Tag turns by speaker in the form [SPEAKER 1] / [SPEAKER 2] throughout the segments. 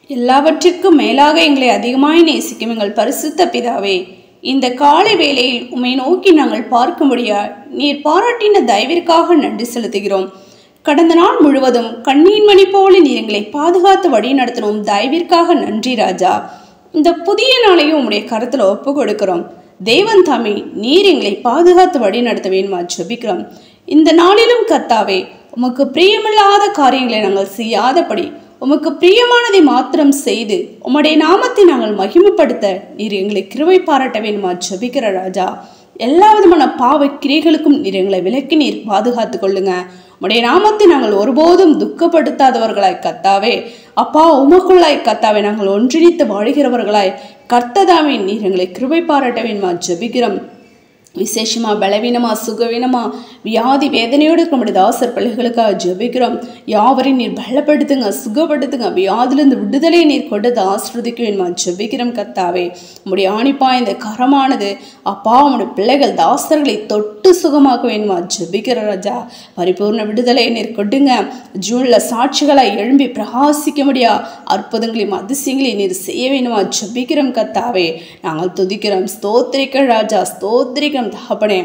[SPEAKER 1] எல்லாவற்றிற்கும் மேலாக எங்களை அதிகமாய் நேசிக்கும் எங்கள் பரிசுத்த பிதாவே, இந்த காலை வேளையில் உம்மை நோக்கி நாங்கள் பார்க்கும்படியா நீர் பாராட்டின தயவிற்காக நன்றி செலுத்துகிறோம். கடந்த நாள் முழுவதும் கண்ணீர் மணி போல நீர் எங்களை பாதுகாத்து வழி நடத்தினோம். தயவிற்காக நன்றி ராஜா. இந்த புதிய நாளையும் உம்முடைய கருத்தில் ஒப்பு கொடுக்கிறோம். தேவன் தாமே நீர் எங்களை பாதுகாத்து வழி நடத்த வேண்டுமா ஜெபிக்கிறோம். இந்த நாளிலும் கர்த்தாவே, உமக்கு பிரியமில்லாத காரியங்களை நாங்கள் செய்யாதபடி உமக்கு பிரியமானதை மாத்திரம் செய்து உம்முடைய நாமத்தை நாங்கள் மகிமைப்படுத்த நீர் எங்களை கிருபை பாராட்ட வேண்டுமா ஜெபிக்கிற ராஜா. எல்லா விதமான பாவ கிரைகளுக்கும் நீர் எங்களை விலக்கி நீர் பாதுகாத்து கொள்ளுங்க. உம்முடைய நாமத்தை நாங்கள் ஒருபோதும் துக்கப்படுத்தாதவர்களாய் கர்த்தாவே, அப்பா உமக்குள்ளாய் கர்த்தாவே நாங்கள் ஒன்றிணைத்து வாழ்கிறவர்களாய் கர்த்ததாவே நீர் எங்களை கிருபை பாராட்ட வேண்டுமா ஜெபிக்கிறோம். விசேஷமா பலவீனமா சுகவீனமா வியாதி வேதனையோடு நம்முடைய தாசர் பிள்ளைகளுக்காக ஜெபிக்கிறோம். யாவரையும் நீர் பலப்படுத்துங்க, சுகப்படுத்துங்க, வியாதிலிருந்து விடுதலை நீர் கொடுத்து ஆசிர்வதிக்க வேண்டுமா ஜெபிக்கிறோம் கர்த்தாவே. உம்முடைய ஆணிப்பா இந்த கரமானது அப்பா உம்முடைய பிள்ளைகள் தாசர்களை தொட்டு சுகமாக்க வேண்டுமா ஜெபிக்கிற ராஜா. பரிபூர்ண விடுதலை நீர் கொடுங்க. ஜூன்ல சாட்சிகளாய் எழும்பி பிரகாசிக்க முடியா அற்புதங்களையும் அதிசயங்களையும் நீர் செய்ய வேண்டுமா ஜெபிக்கிறோம் கர்த்தாவே. நாங்கள் துதிக்கிறோம். ஸ்தோத்திரிக்க ராஜா, ஸ்தோத்திரிக்க தகப்பனே.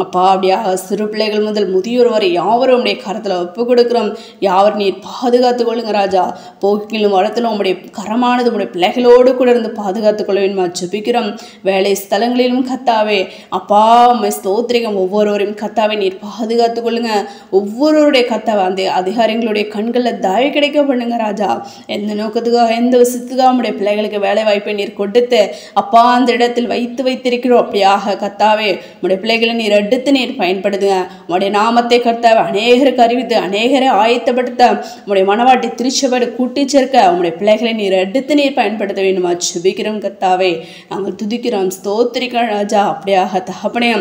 [SPEAKER 1] அப்பா அப்படியா சிறு பிள்ளைகள் முதல் முதியோர் வரை யாவரும் உடைய கரத்தில் ஒப்பு கொடுக்கிறோம். யாவர் நீர் பாதுகாத்து கொள்ளுங்க ராஜா. போக்கிலும் வரத்திலும் உங்களுடைய கரமானது உங்களுடைய பிள்ளைகளோடு கூட இருந்து பாதுகாத்து கொள்ள வேண்டுமா ஜெபிக்கிறோம். வேலை ஸ்தலங்களிலும் கர்த்தாவே அப்பா உம்மை ஸ்தோத்திரிகம். ஒவ்வொருவரையும் கர்த்தாவே நீர் பாதுகாத்து கொள்ளுங்க. ஒவ்வொருவருடைய கர்த்தாவை அந்த அதிகாரிகளுடைய கண்களில் தயவு கிடைக்க பண்ணுங்க ராஜா. எந்த நோக்கத்துக்காக எந்த விஷயத்துக்காக உங்களுடைய பிள்ளைகளுக்கு வேலை வாய்ப்பை நீர் கொடுத்து அப்பா அந்த இடத்தில் வைத்திருக்கிறோம். அப்படியாக கர்த்தாவே உங்களுடைய பிள்ளைகளை நீர் எடுத்து நீர் பயன்படுத்துங்க. உடைய நாமத்தை கர்த்தாவே அநேகருக்கு அறிவித்து அநேகரை ஆயத்தப்படுத்த உடைய மனவாட்டி திருச்சபையோடு கூட்டி சேர்க்க உடைய பிள்ளைகளை நீர் எடுத்து நீர் பயன்படுத்த வேண்டுமா ஜெபிக்கிறோம் கர்த்தாவே. நாங்கள் துதிக்கிறோம். ஸ்தோத்திரிக்கிறோம் ராஜா. அப்படியாக தகப்பனே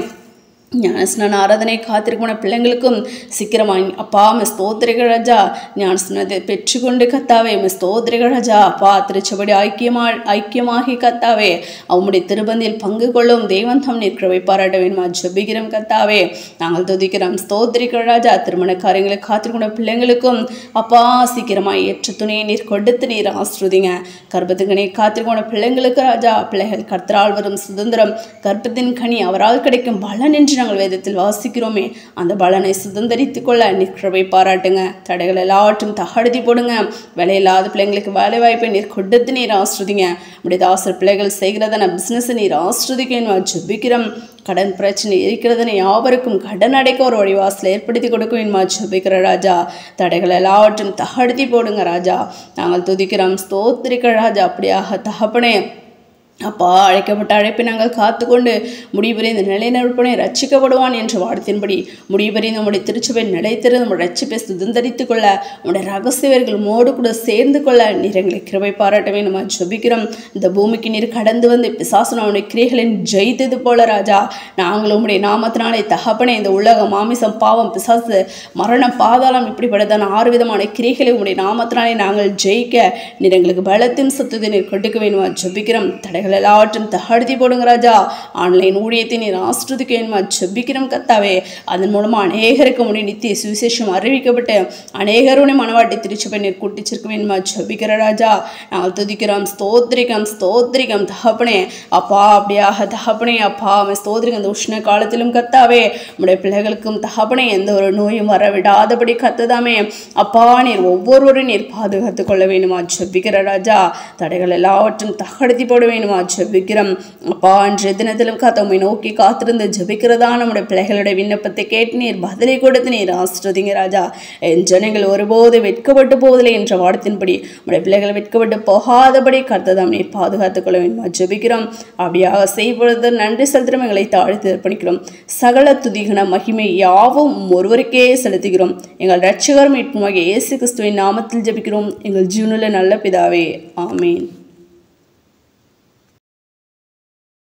[SPEAKER 1] ஞானஸ்நான ஆராதனை காத்திருக்க பிள்ளைங்களுக்கும் சீக்கிரமாக அப்பா ஸ்தோத்திரிகள் ராஜா ஞானஸ்நானத்தை பெற்றுக்கொண்டு கத்தாவே ஸ்தோத்திரிகள் ராஜா. அப்பா திருச்சபடி ஐக்கியமாகி கத்தாவே அவனுடைய திருப்பந்தியில் பங்கு கொள்ளும் தேவன் தம் நீர் கிருபை பாராட்ட வேண்டுமா ஜெபிக்கிறோம் கத்தாவே. நாங்கள் துதிக்கிறோம். ஸ்தோத்திரிகள் ராஜா. திருமண காரியங்களை காத்திருக்க பிள்ளைங்களுக்கும் அப்பா சீக்கிரமாக ஏற்ற துணையை நீர் கொடுத்து நீர் ஆசிர்வதிங்க. கர்ப்பத்தின் காத்திருக்க பிள்ளைங்களுக்கு ராஜா, பிள்ளைகள் கர்த்தரால் வரும் சுதந்திரம் கர்ப்பத்தின் கனி அவரால் கிடைக்கும் பலன் என்று நாங்கள் வேதத்தில் வாசிக்கிறோமே, அந்த பலனை சுதந்திரித்து கொள்ள நீர் கிருபை பாராட்டுங்க. தடைகள் எல்லாவற்றும் தகடுத்தி போடுங்க. வேலையில்லாத பிள்ளைங்களுக்கு வேலை வாய்ப்பை நீர் கொடுத்து நீர் ஆசிர்வதிங்க. உடைய தாசர் பிள்ளைகள் செய்கிறதான பிசினஸ் நீர் ஆசிர்வதிக்க ஜெபிக்கிறோம். கடன் பிரச்சனை இருக்கிறதுன்னு யாவருக்கும் கடன் அடைக்க ஒரு வழிவாசலை ஏற்படுத்தி கொடுக்க வேண்டுமா ஜெபிக்கிற ராஜா. தடைகள் எல்லாவற்றும் தகடுத்தி போடுங்க ராஜா. நாங்கள் துதிக்கிறோம். ஸ்தோத்திரிக்க ராஜா. அப்படியாக தகப்பனே அப்பா அழைக்கப்பட்ட அழைப்பை நாங்கள் காத்துக்கொண்டு முடிவுரை இந்த நிலைநிற்பனை ரட்சிக்கப்படுவான் என்ற வார்த்தையின்படி முடிவுரை நம்முடைய திருச்சபை நிலைத்திருந்து நம்முடைய ரட்சிப்பை சுதந்திரித்துக் கொள்ள நம்முடைய ரகசியவர்கள் மோடு கூட சேர்ந்து கொள்ள நீர் எங்களை கிருபை பாராட்டவே நம்ம ஜெபிக்கிறோம். இந்த பூமிக்கு நீர் கடந்து வந்து பிசாசு நம்முடைய கிரைகளை ஜெயித்தது போல ராஜா, நாங்கள் உம்முடைய நாமத்தினாலே தகப்பனே இந்த உலகம் மாமிசம் பாவம் பிசாசு மரணம் பாதாளம் இப்படிப்பட்டதான 6 விதமான கிரைகளை உம்முடைய நாமத்தினாலே நாங்கள் ஜெயிக்க நீர் எங்களுக்கு பலத்தின் சத்துவத்தை நீர் கொடுக்க வேண்டுமா ஜெபிக்கிறோம். தடைகள் எல்லாவற்றும் தகடுத்தி போடுங்க ராஜா. ஆன்லைன் ஊழியத்தை நீர் ஆசிர்வதிக்க வேண்டுமா ஜெபிக்கிறோம் கர்த்தாவே. அதன் மூலமாக அநேகருக்கு உடைய நித்திய சுவிசேஷம் அறிவிக்கப்பட்டு அநேகருடைய மனவாட்டி திருச்சபை நீர் கூட்டிச்சிருக்க வேண்டுமா ஜெபிக்கிற ராஜா. நாங்கள் துதிக்கிறோம். ஸ்தோத்திரிகம் தகப்பனே. அப்பா அப்படியாக தகப்பனே அப்பா ஸ்தோத்திரிகம். அந்த உஷ்ண காலத்திலும் கர்த்தாவே உடைய பிள்ளைகளுக்கும் தகப்பனே எந்த ஒரு நோயும் வர விடாதபடி கர்த்ததாமே அப்பா நீர் ஒவ்வொருவரையும் நீர் பாதுகாத்து கொள்ள வேண்டுமா ஜெபிக்கிற ராஜா. தடைகள் எல்லாவற்றும் தகடுத்தி போட வேண்டுமா ஜெபிக்கிறோம். அப்பா அன்றைய தினத்திலும் உம்மை நோக்கி காத்திருந்து ஜெபிக்கிறதா நம்முடைய பிள்ளைகளுடைய விண்ணப்பத்தை கேட்டு நீர் பதிலை கொடுத்து நீர் ஆசிர்வதிங்க ராஜா. என் ஜனங்கள் ஒருபோது வெட்கப்பட்டு போவதில்லை என்ற வார்த்தையின்படி உடைய பிள்ளைகள் வெட்கப்பட்டு போகாதபடி கர்த்ததாம் நீர் பாதுகாத்துக் கொள்ள வேண்டுமா ஜெபிக்கிறோம். அப்படியாக செய்வது நன்றி செலுத்தும் எங்களை தாழ்த்தி அர்ப்பணிக்கிறோம். சகல துதிகன மகிமை யாவும் ஒருவருக்கே செலுத்துகிறோம். எங்கள் இரட்சகரும் மீட்புமாகிய இயேசு கிறிஸ்துவின் நாமத்தில் ஜெபிக்கிறோம் எங்கள் ஜீவனுள்ள நல்ல பிதாவே. ஆமேன்.